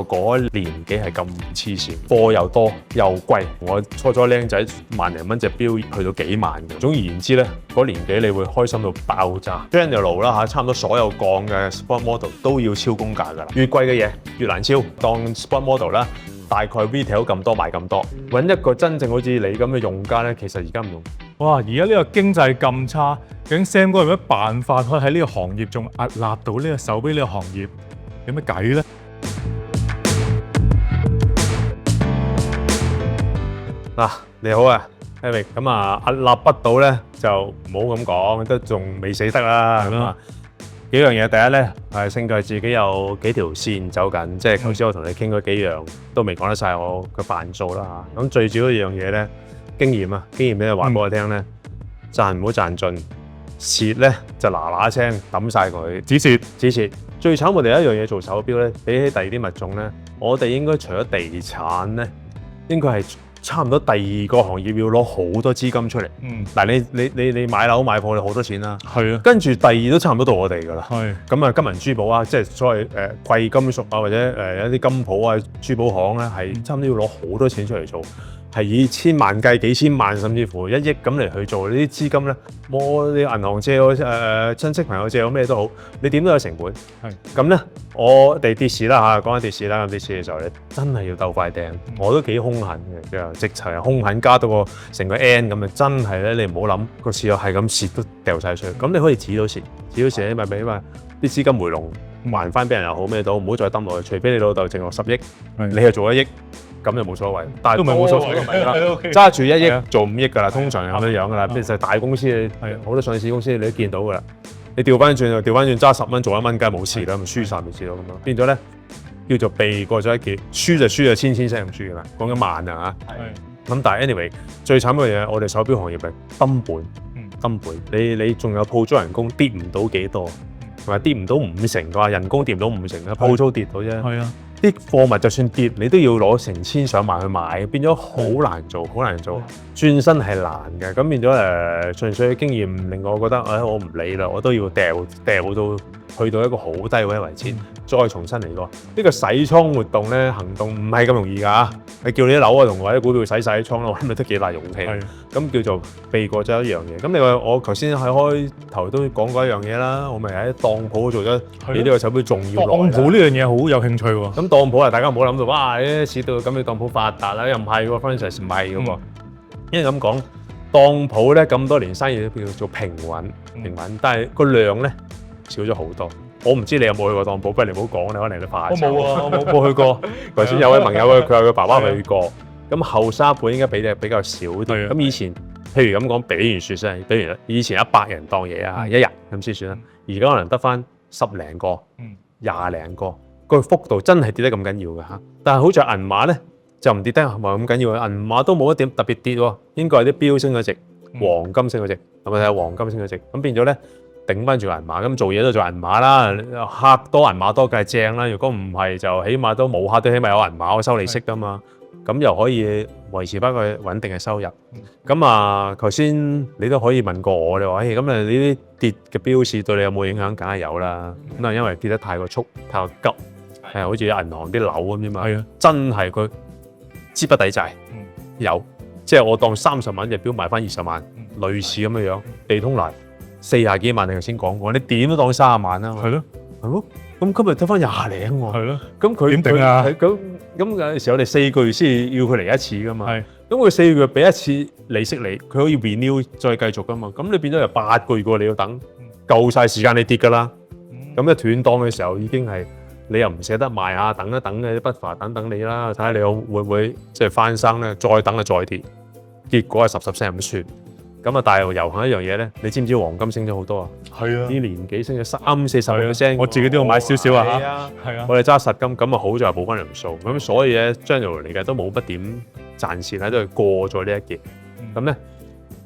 過嗰年幾係咁黐線，貨又多又貴。我初初僆仔萬零蚊隻錶去到幾萬嘅。總而言之咧，嗰年幾你會開心到爆炸。General 啦嚇，差唔多所有鋼嘅 Sport Model 都要超公價㗎啦。越貴嘅嘢越難超，當 Sport Model 啦。大概 retail 咁多賣咁多，揾一個真正好似你咁嘅用家咧，其實而家唔用。哇！而家呢個經濟咁差，究竟 Sam 哥有咩辦法可以喺呢個行業仲屹立到呢個手錶呢個行業？有咩計咧？嗱，你好啊 Eric， 咁啊屹立不倒咧就唔好咁講，都仲未死得啦。咁啊幾樣嘢，第一咧係勝在自己有幾條線走緊，即係頭先我同你傾嗰幾樣都未講得晒我嘅範數啦嚇。咁最主要一樣嘢咧，經驗啊，經驗咧話俾我聽咧，賺唔好賺盡，蝕咧就嗱聲抌晒佢，止蝕。最慘我哋有一樣嘢做手錶咧，比起第二啲物種咧，我哋應該除咗地產咧，應該係差唔多第二個行業要攞好多資金出嚟。嗱，你買樓買鋪你好多錢啦，係啊，跟住第二都差唔多到我哋㗎啦。係咁啊，金銀珠寶啊，即係所謂貴金屬啊，或者一啲金鋪啊、珠寶行咧，係差唔多要攞好多錢出嚟做。係以千萬計、幾千萬甚至乎1億咁嚟去做呢啲資金咧，我啲銀行借我親戚朋友借我咩都好，你點都有成本。係咁咧，我哋跌市啦嚇，講緊跌市啦，咁跌市嘅時候咧，真係要鬥快掟。我都幾兇狠嘅，直頭係兇狠加到個成個 N 咁啊！真係咧，你唔好諗個市又係咁蝕都掉晒出去。咁你可以止到蝕你咪俾嘛啲資金回籠還翻俾人又好咩都好，唔好再抌落去。除非你老豆剩落10億，你係做1億。咁就冇所謂，但係都唔係冇所謂都唔係啦，揸住1億做5億㗎啦，通常係咁樣㗎啦。係其實大公司好多上市公司你都見到㗎啦。你調翻轉揸10蚊做1蚊，梗係冇事啦，咪輸晒咪知咯咁樣。變咗咧叫做避過咗一劫，輸就輸千聲咁輸㗎啦。講緊萬啊嚇。咁但係 anyway 最慘嘅嘢，我哋手錶行業係崩盤，你仲有鋪租人工跌唔到幾多，同埋跌唔到5成嘅話，人工跌唔到5成啦，鋪租跌到啫。係啊。啲貨物就算跌，你都要攞成千上萬去買，變咗好難做，轉身係難嘅。咁變咗純粹嘅經驗令我覺得，我唔理啦，我都要掉到去到一個好低位為止，再重新嚟過。呢個洗倉活動咧行動唔係咁容易㗎。你叫你啲樓啊同或者股票洗晒啲倉咯，我諗都幾大勇氣。咁叫做避過咗一樣嘢。咁你話我頭先喺開頭都講過一樣嘢啦，我咪喺當鋪做咗比呢個手錶重要耐。當鋪呢樣嘢好有興趣喎。咁當鋪啊，大家唔好諗到哇！啲市道咁，你當鋪發達啦，又唔係喎 Francis 唔係嘅喎。因為咁講，當鋪咧咁多年生意都叫做平穩，但係個量咧少咗好多。我唔知你有冇去過當鋪，不如你唔好講，你可能你怕。我冇啊，我冇去過。頭先有位朋友佢話佢爸爸去過，咁後生輩應該比較少啲。咁以前譬如咁講，比如説先，比如以前100人當嘢啊，一日咁先算啦。而家可能得翻10零個、20零個。個幅度真係跌得咁緊要嘅嚇，但係好似銀碼咧就唔跌得咁緊要嘅，銀碼都冇一點特別跌喎，應該係啲錶升咗值，黃金升咗值，係咪睇下黃金升咗值？咁變咗咧頂翻住銀碼，咁做嘢都做銀碼啦，客多銀碼多梗係正啦，如果唔係就起碼都冇客都起碼有銀碼我收利息㗎嘛，咁又可以維持翻個穩定嘅收入。咁啊，頭先你都可以問過我，你話咁啊呢啲跌嘅標市對你有冇影響？梗係有啦，咁啊因為跌得太過速、太過急。係好似銀行啲樓咁啫嘛，真係佢資不抵債，有即係我當30萬隻錶賣翻20萬，類似咁嘅樣。地通拿40幾萬，你頭先講過，你點都當30萬啦。係咯，咁今日得翻20零喎。係咯，咁佢點頂啊？咁有陣時我哋4個月先要佢嚟一次噶嘛。係，咁佢4個月俾一次利息你，佢可以 renew 再繼續噶嘛。咁你變咗又8個月過，你要等夠晒時間你跌噶啦。咁一斷檔嘅時候已經係。你又唔捨得賣下，等一等嘅不乏等你啦，睇下你會唔會即係翻生咧？再等就再跌，結果係10聲咁算。咁啊，但係遊行一樣嘢咧，你知唔知黃金升咗好多啊？係啊，呢年幾升咗30-40%。我自己都要買少少啊嚇。係啊，我哋揸實金，咁啊好在補翻條數。咁所以咧，general嚟嘅都冇乜點賺錢咧，都係過咗呢一劫。咁咧，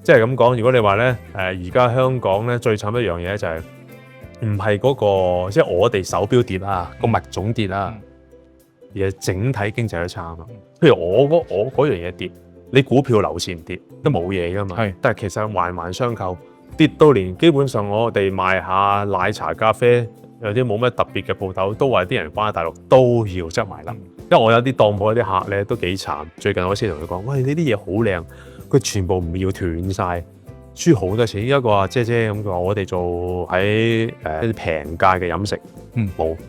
即係咁講，如果你話咧而家香港咧最慘一樣嘢就係。唔係嗰個，即係我哋手錶跌啊，個物種跌啊，而係整體經濟都差啊嘛。譬如我嗰樣嘢跌，你股票樓市唔跌都冇嘢噶嘛。係，但係其實環環相扣，跌到連基本上我哋賣下奶茶咖啡有啲冇乜特別嘅鋪頭，都話啲人翻喺大陸都要執埋笠。因為我有啲當鋪有啲客咧都幾慘。最近我先同佢講，喂，呢啲嘢好靚，佢全部唔要斷晒，輸好多錢。一個話姐姐咁，佢話我哋做喺啲平價嘅飲食，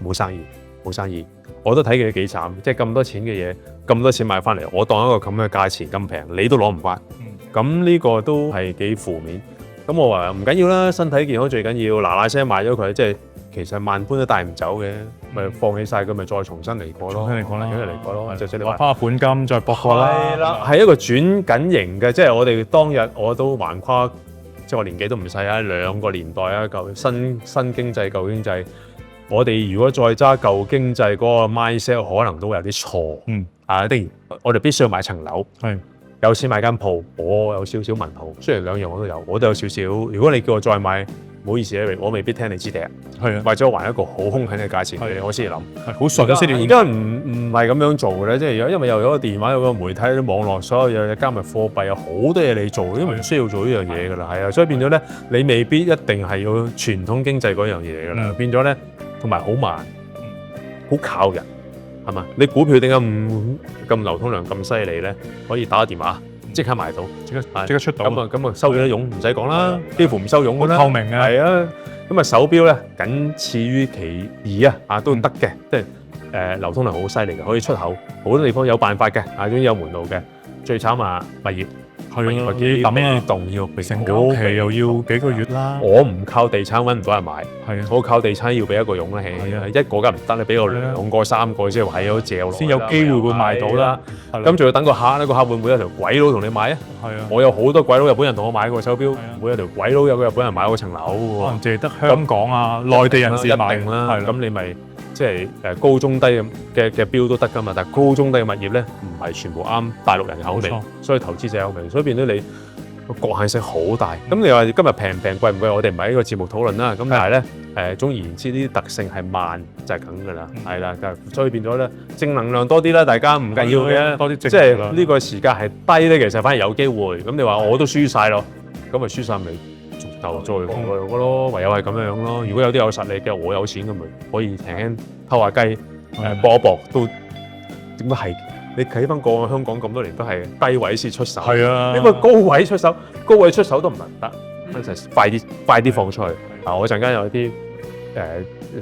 冇生意，冇生意。我都睇佢幾慘，即係咁多錢嘅嘢，咁多錢買翻嚟，我當一個咁嘅價錢咁平，你都攞唔翻。咁呢個都係幾負面。咁我話唔緊要啦，身體健康最緊要，嗱嗱聲買咗佢，即係其實萬般都帶唔走嘅，咪放棄晒佢，咪再重新嚟過咯。重新嚟過咯，就你話花本金再搏過啦。係啦，係一個轉緊型嘅，即係我哋當日我都橫跨，即係我年紀都唔細啊，2個年代啊，舊新經濟舊經濟。我哋如果再揸舊經濟嗰個 mindset，可能都會有啲錯。我哋必須要買層樓，有錢買間鋪。我有少少文豪，雖然兩樣我都有少少。如果你叫我再買，唔好意思啊，我未必聽你支笛。或者我還一個好兇狠嘅價錢俾你，我先諗。好順咗先至。而家唔係咁樣做嘅咧，即係因為又有個電話，有個媒體、啲網絡，所有嘢加密貨幣，有好多嘢你做，因為唔需要做呢樣嘢㗎啦。係啊，所以變咗咧，你未必一定係要傳統經濟嗰樣嘢㗎啦。變咗咧。同埋好慢，好靠人，係嘛？你股票點解咁流通量咁犀利咧？可以打個電話即刻買到，即刻出到。咁啊收咗佣唔使講啦，幾乎唔收佣㗎啦。透明嘅。係啊，咁啊手錶咧僅次於其二啊，都得嘅，即係流通量好犀利嘅，可以出口好多地方有辦法嘅，總之有門路嘅。最慘啊物業。係啊，啲咩動要成交期又要幾個月啦。我唔靠地產揾唔到人買，我靠地產要俾一個佣啦，一個梗唔得，你俾我2個3個先係有借落，先有機會會賣到啦。咁仲要等個客咧，個客會唔會有條鬼佬同你買啊？我有好多鬼佬日本人同我買過手錶，會有條鬼佬有個日本人買過層樓喎。可能淨係得香港啊，內地人士買啦。咁你咪即係高中低嘅錶都得㗎嘛，但係高中低嘅物業咧唔係全部啱大陸人嘅口味，所以投資者口味，所以變咗你個局限性好大。咁你話今日平唔平貴唔貴，我哋唔係呢個節目討論啦。咁但係咧總而言之，呢啲特性係慢就係咁㗎啦，係啦，所以變咗咧正能量多啲啦，大家唔緊要嘅，多啲即係呢個時間係低咧，其實反而有機會。咁你話我都輸晒咯，咁咪輸晒咪？就再嚟個咯，唯有係咁樣咯。如果有啲有實力嘅，我有錢咁咪可以輕輕偷下雞，搏一搏都點都係。你睇翻過香港咁多年都係低位先出手，係啊，因為高位出手都唔得，快啲放出去。我陣間有啲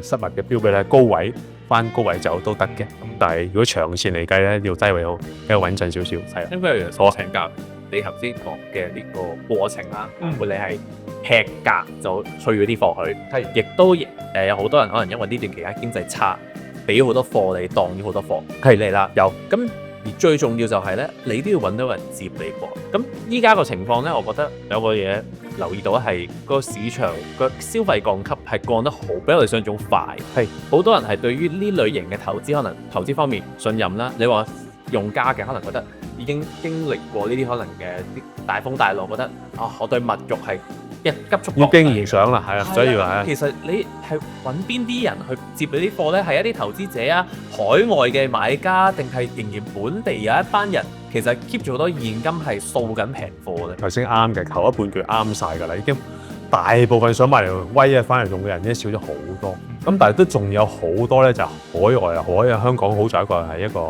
失物嘅標俾你，高位翻高位走都得嘅。咁但係如果長線嚟計咧，要低位好，比較穩陣少少。係啊，因為所請教你頭先講嘅呢個過程啦，會你係劈價就退咗啲貨去，亦都有好多人可能因為呢段期間經濟差，俾好多貨你，當咗好多貨係你啦。有咁而最重要就係咧，你都要揾到人接你貨。咁依家個情況咧，我覺得有個嘢留意到係個市場個消費降級係降得好，比我哋想像中快。係好多人係對於呢類型嘅投資，可能投資方面信任啦。你話用家嘅可能覺得已經經歷過呢啲可能嘅啲大風大浪，覺得我對物欲係一急速要經營上啦，係啊，所以話其實你係揾邊啲人去接你啲貨咧？係一啲投資者啊，海外嘅買家，定係仍然本地有一班人其實 keep 住好多現金係掃緊平貨咧？頭先啱嘅，頭一半句啱晒㗎啦，已經大部分想買嚟威啊翻嚟用嘅人已經少咗好多。咁但係都仲有好多咧，就海外啊，香港好在一個係一個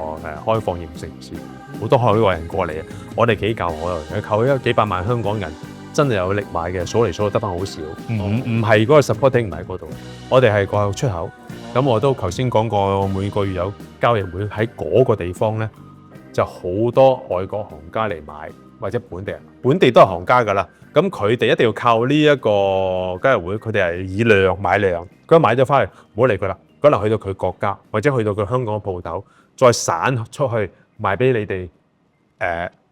開放型城市，好多海外人過嚟啊。我哋幾舊海外人，靠一幾百萬香港人真係有力買嘅，數嚟數去得翻好少。唔係嗰個 supporting 唔喺嗰度，我哋係個出口。咁我都頭先講過，每個月有交易會喺嗰個地方咧，就好多外國行家嚟買，或者本地人，本地都係行家㗎啦。咁佢哋一定要靠呢一個交易會，佢哋係以量買量。佢買咗翻嚟，唔好理佢啦。可能去到佢國家，或者去到佢香港嘅鋪頭，再散出去賣俾你哋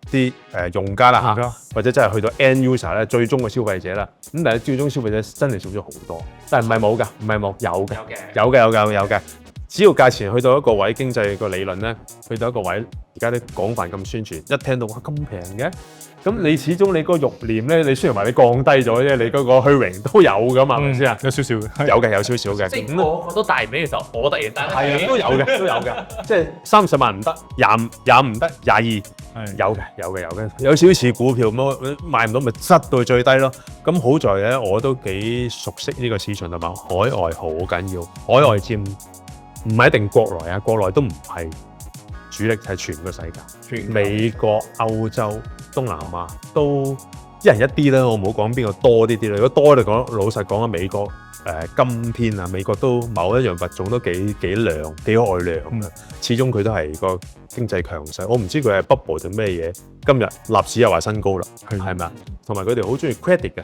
啲用家啦嚇，或者真係去到 end user 咧，最終嘅消費者啦。咁但係最終消費者真係少咗好多，但係唔係冇㗎，唔係冇，有嘅。只要價錢去到一個位，經濟個理論咧，去到一個位，而家啲廣泛咁宣傳，一聽到哇咁平嘅，咁你始終你個慾念咧，你雖然話你降低咗啫，你嗰個虛榮都有噶嘛，係咪先啊？有少少嘅，有少少嘅。即係我都大尾嘅時候，我突然間係啊，都有嘅，即係30萬唔得，25唔得，22，有嘅，有少少似股票咁，賣唔到咪塞到最低咯。咁好在咧，我都幾熟悉呢個市場同埋海外好緊要，海外佔唔係一定國內啊，國內都唔係主力，係全個世界，美國、歐洲、東南亞都一人一啲啦。我唔好講邊個多啲啲啦。如果多嚟講，老實講啊，美國今天啊，美國都某一樣物種都幾亮幾外亮嘅。始終佢都係個經濟強勢。我唔知佢係 bubble 定咩嘢。今日納指又話新高啦，係咪啊？同埋佢哋好中意 credit 嘅，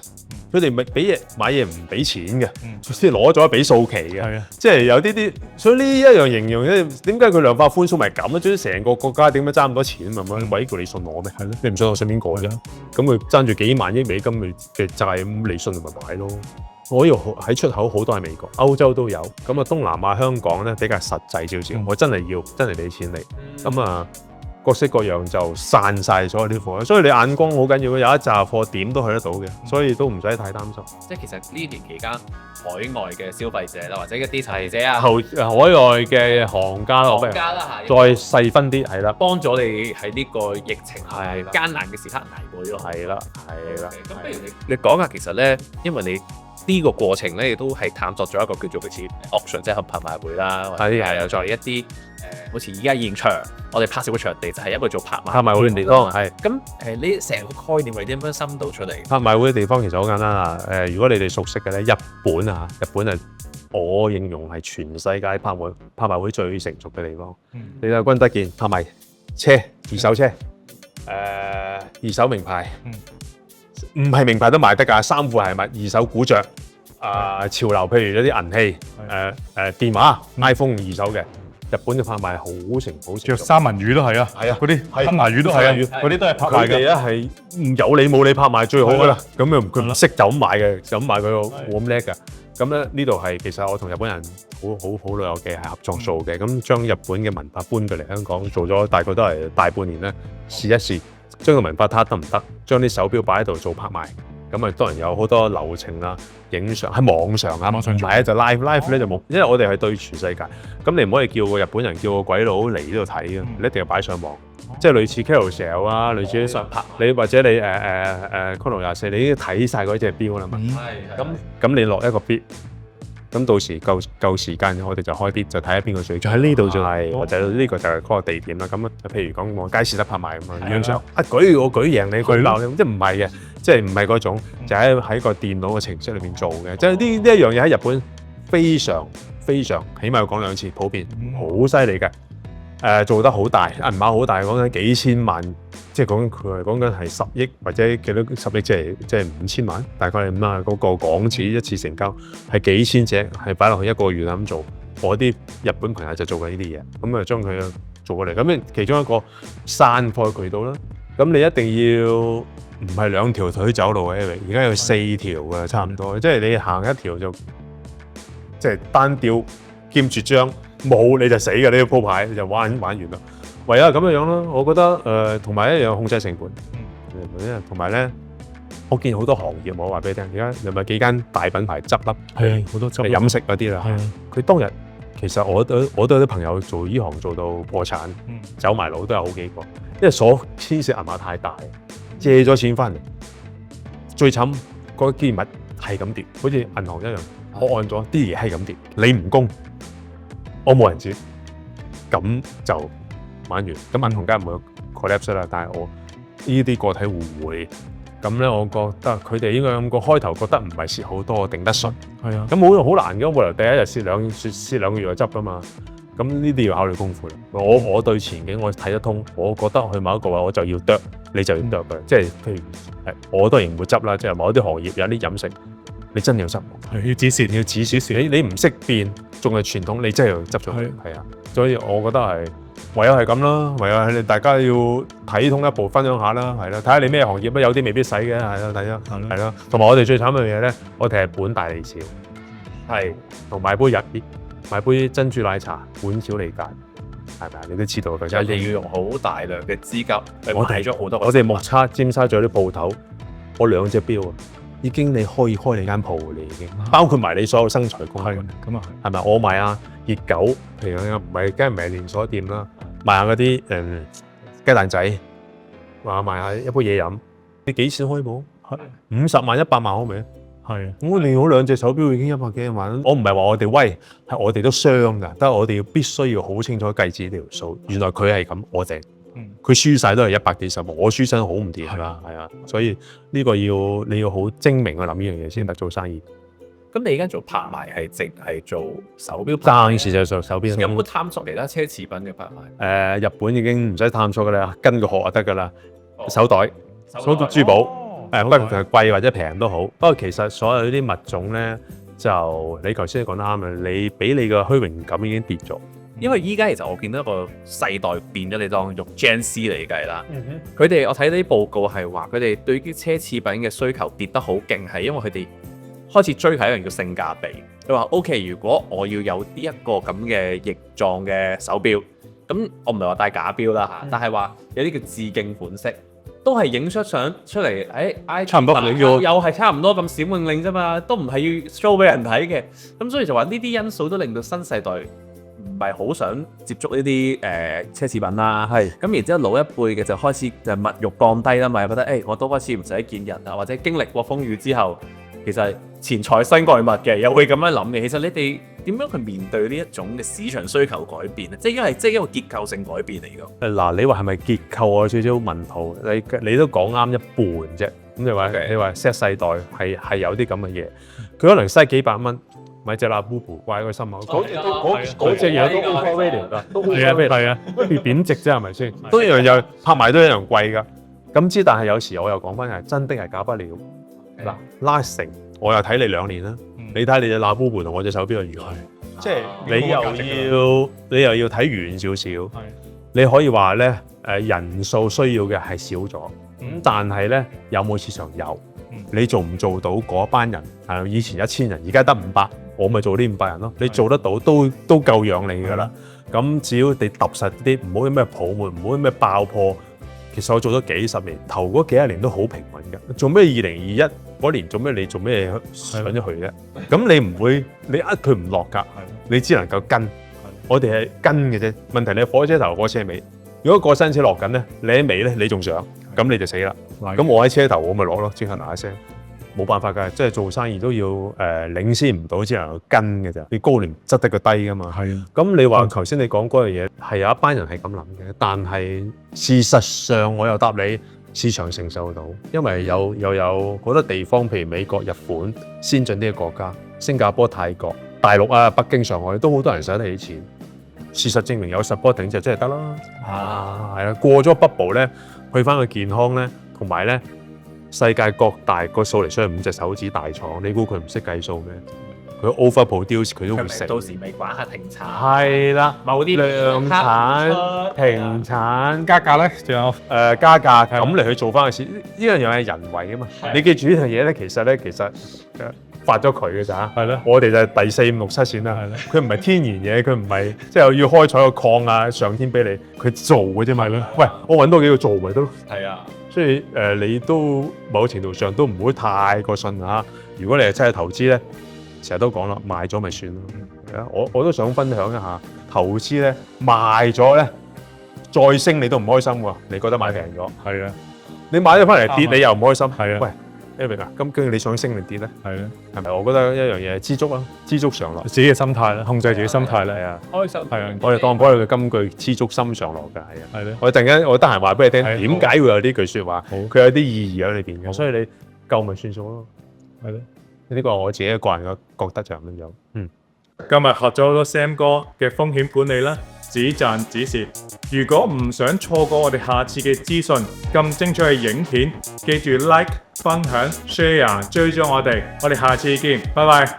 佢哋咪俾嘢買嘢唔俾錢嘅，先攞咗俾數期嘅，即係有啲，所以呢一樣形容咧，點解佢量化寬鬆咪咁咧？總之成個國家點解爭咁多錢咪鬼叫你信我咩？係咯，你唔信我信邊個啫？咁佢爭住幾萬億美金嘅債，咁你信咪買咯。我呢度喺出口好多係美國、歐洲都有，咁啊東南亞、香港咧比較實際少少，我真係俾錢你，咁啊。各式各樣就散晒所有啲貨，所以你眼光好緊要，有一紮貨點都去得到嘅，所以都唔使太擔心。即係其實呢段期間，海外嘅消費者啦，或者一啲投資者啊，海外嘅行家咯，再細分啲係啦，幫咗你喺呢個疫情係艱難嘅時刻捱過咗。係啦。咁不如你講下其實咧，因為你呢個過程咧，亦都係探索咗一個叫做好似 auction 即係拍賣會啦，係又再一啲好似而家現場我哋拍攝嘅場地就係一個做拍賣會嘅地方。係咁你成個概念係點樣深度出嚟？拍賣會嘅地方其實好簡單啊。如果你哋熟悉嘅咧，日本啊，我形容係全世界拍賣會最成熟嘅地方。你睇君德健拍賣車，二手車，二手名牌。唔係名牌都賣得㗎，衫褲係咪二手古着潮流，譬如一啲銀器電話 iPhone 二手嘅，日本嘅拍賣好成着三文魚都係啊，嗰啲吞拿魚都係啊，嗰啲都係拍賣嘅。佢哋咧係有你冇你拍賣最好㗎啦，咁又佢唔識就咁買嘅，就咁買佢冇咁叻㗎。咁咧呢度係其實我同日本人好耐有嘅係合作做嘅，咁將日本嘅文化搬過嚟香港，做咗大概都係大半年咧，試一試。將個文化睇下得唔得？將啲手錶擺喺度做拍賣，咁啊當然有好多流程啦，影相喺網上啊，唔係就 live 咧就冇，因為我哋係對全世界，咁你唔可以叫個日本人叫個鬼佬嚟呢度睇嘅，你一定要擺上網，即係類似 Carousell 啊，類似上拍，你或者你Chrono24，你已經睇晒嗰隻錶啦嘛，咁你落一個 bid。咁到時夠時間，我哋就開啲，就睇下邊個最，就喺呢度就係，或者呢個就係嗰個地點啦。咁譬如講我街市得拍賣咁啊，影相我舉贏你，舉鬧你，即係唔係嘅，即係唔係嗰種，就喺個電腦嘅程式裏邊做嘅。即係呢一樣嘢喺日本非常，起碼要講2次，普遍好犀利嘅。做得好大，銀碼好大，講緊幾千萬。即係講緊係10億或者幾多10億，即係5000萬，大概係咁啦。嗰個港紙一次成交係幾千隻，係擺落去1個月咁做。我啲日本朋友就做緊呢啲嘢，咁啊將佢做過嚟。咁其中一個散貨渠道啦，咁你一定要唔係2條腿走路嘅，而家有4條嘅差唔多。即係你行一條就即係單調兼絕章，冇你就死嘅，呢個鋪牌你就玩完啦。唯有係咁樣樣咯，我覺得同埋一樣控制成本，同埋咧，我見好多行業，我話俾你聽，而家有咪幾間大品牌執笠，係好多執飲食嗰啲啦。佢當日其實我都有啲朋友做呢行做到破產，走埋路都有好幾個，因為所牽涉銀碼太大，借咗錢翻嚟，最慘嗰件物係咁跌，好似銀行一樣，我按咗啲嘢係咁跌，你唔供，我冇人知，咁就玩完，咁銀行梗係唔會 collapse 啦，但係我呢啲個體戶會，咁咧我覺得佢哋應該咁個開頭覺得唔係蝕好多，頂得順，係啊，咁好難嘅，冇理由第一日蝕兩個月就執噶嘛，咁呢啲要考慮功夫啦。我對前景我睇得通，我覺得去某一個位我就要剁，你就要剁嘅，即係譬如我當然唔會執啦，即係某一啲行業有啲飲食，你真係要執，係要止蝕，你唔識變，仲係傳統，你真係要執咗佢，係啊，所以我覺得係。唯有係咁啦，唯有係大家要睇通一步，分享下啦，係啦，睇下你咩行業啦，有啲未必使嘅，係啦，睇啦，係咯。同埋我哋最慘嘅嘢咧，我哋係本大利小，係同買杯買杯珍珠奶茶，本小利大，係咪啊？你都知道嘅，就係要用好大量嘅資金，我睇咗好多。我哋目測尖沙咀啲鋪頭，我2隻錶啊，已經你可以開你間鋪你已經，包括埋你所有生財工具。咁啊，係咪？我買啊熱狗，譬如唔係，梗係唔係連鎖店啦。買下嗰啲雞蛋仔，話賣下一杯嘢飲，你幾錢開冇？50萬、100萬好未？係，我哋好2隻手錶已經100幾萬。我唔係話我哋威，係我哋都傷㗎，但係我哋必須要好清楚計自己條數。原來佢係咁，我哋佢輸晒都係100幾十萬，我輸身好唔掂啦，係啊，所以呢個你要好精明去諗呢樣嘢先得做生意。咁你而家做拍賣係淨係做手錶？暫時就做手錶。有冇探索其他奢侈品嘅拍賣？日本已經唔使探索㗎啦，跟個學就得㗎啦。手袋、珠寶。不過係貴或者平都好，不過其實所有呢啲物種咧，就你頭先講得啱嘅，你俾你個虛榮感已經跌咗。因為依家其實我見到一個世代變咗，你當用 Gen Z 嚟計啦。佢哋我睇到啲報告係話，佢哋對於奢侈品嘅需求跌得好勁，係因為佢哋開始追求一樣叫性價比。佢話 OK， 如果我要有呢一個咁嘅翼狀嘅手錶，咁我唔係話戴假錶啦嚇，但係話有啲叫致敬款式。都係影出相出嚟，差唔多又係差唔多咁閃令令啫嘛，都唔係要 show 俾人睇嘅。咁所以就話呢啲因素都令到新世代唔係好想接觸呢啲奢侈品啦。係。咁然之後老一輩嘅就開始就物慾降低啦嘛，覺得我都開始唔使見人啊，或者經歷過風雨之後，其實錢財身外物嘅，又會咁樣諗嘅。其實你哋點樣去面對呢一種嘅市場需求改變咧？即係一個結構性改變嚟㗎。嗱，你話係咪結構啊？少少問號，你都講啱一半啫。咁你話 Z 世代係有啲咁嘅嘢，佢可能嘥幾百蚊買隻拉布布掛喺個心口，嗰隻嘢都 overrated㗎，係啊，貶值啫係咪先？都一樣有拍賣都一樣貴㗎。咁之但係有時我又講翻係真的係假不了。嗱，lasting 我又睇你2年啦。你睇你隻拉布布同我隻手錶如何？即係你又要睇遠少少。你可以話咧人數需要嘅係少咗，咁但係咧有冇市場有？你做唔做到嗰班人？以前1000人，而家得500，我咪做呢500人咯。你做得到都夠養你㗎啦。咁只要你揼實啲，唔好有咩泡沫，唔好有咩爆破。其實我做咗幾十年，頭嗰幾10年都好平穩㗎。做咩2021嗰年做咩？你做咩上咗去啫？咁你唔會，你佢唔落㗎，你只能夠跟。我哋係跟嘅啫。問題你火車頭，火車尾。如果個新車落緊咧，你喺尾咧，你仲上，咁你就死啦。咁我喺車頭，我咪攞咯，即刻嗱一聲。冇辦法㗎，即係做生意都要領先唔到，只能夠跟嘅啫。你高年執得個低㗎嘛。係啊。咁你話頭先你講嗰樣嘢係有一班人係咁諗嘅，但係事實上我又答你，市場承受到，因為又有好多地方，譬如美國、日本先進啲嘅國家，新加坡、泰國、大陸啊、北京、上海都好多人使得起錢。事實證明有 supporting 就真係得啦。係啊，過咗 bubble 咧，去翻個健康咧，同埋咧。世界各大個數嚟出去5隻手指大廠，你估佢唔識計數咩？佢 overproduce 佢都會食。到時咪關下停產。係啦，某啲量產、停產、加價咧，仲有加價咁嚟去做翻個市。呢樣嘢係人為㗎嘛。你記住呢樣嘢咧，其實發咗佢嘅咋。係咯。我哋就係第4、5、6、7線啦。係咯。佢唔係天然嘢，佢唔係即係要開採個礦啊，上天俾你，佢做嘅啫嘛。係咯。喂，我揾多幾個做咪得咯。係啊。所以你都某程度上都唔會太過信嚇。如果你係真係投資咧，成日都講啦，賣咗咪算咯。係啊，我都想分享一下投資咧，賣咗咧再升你都唔開心喎。你覺得買平咗？係啊，你買咗翻嚟跌，你又唔開心。係啊，喂。Eric 啊，咁跟住你想升定跌咧？係咧，係咪？我覺得一樣嘢知足啊，知足常樂，自己嘅心態啦，控制自己心態啦，係啊，開心係啊，我哋當嗰句金句，知足心常樂㗎，係啊，係咧。我突然間我得閒話俾你聽，點解會有呢句説話？佢有啲意義喺裏邊嘅，所以你夠咪算數咯，係咧。呢個我自己個人嘅覺得就咁樣。今日學咗好多 Sam 哥嘅風險管理啦。只賺止蝕。如果唔想錯過我哋下次嘅資訊咁精彩嘅影片，記住 like、分享、share、追蹤我哋。我哋下次見，拜拜。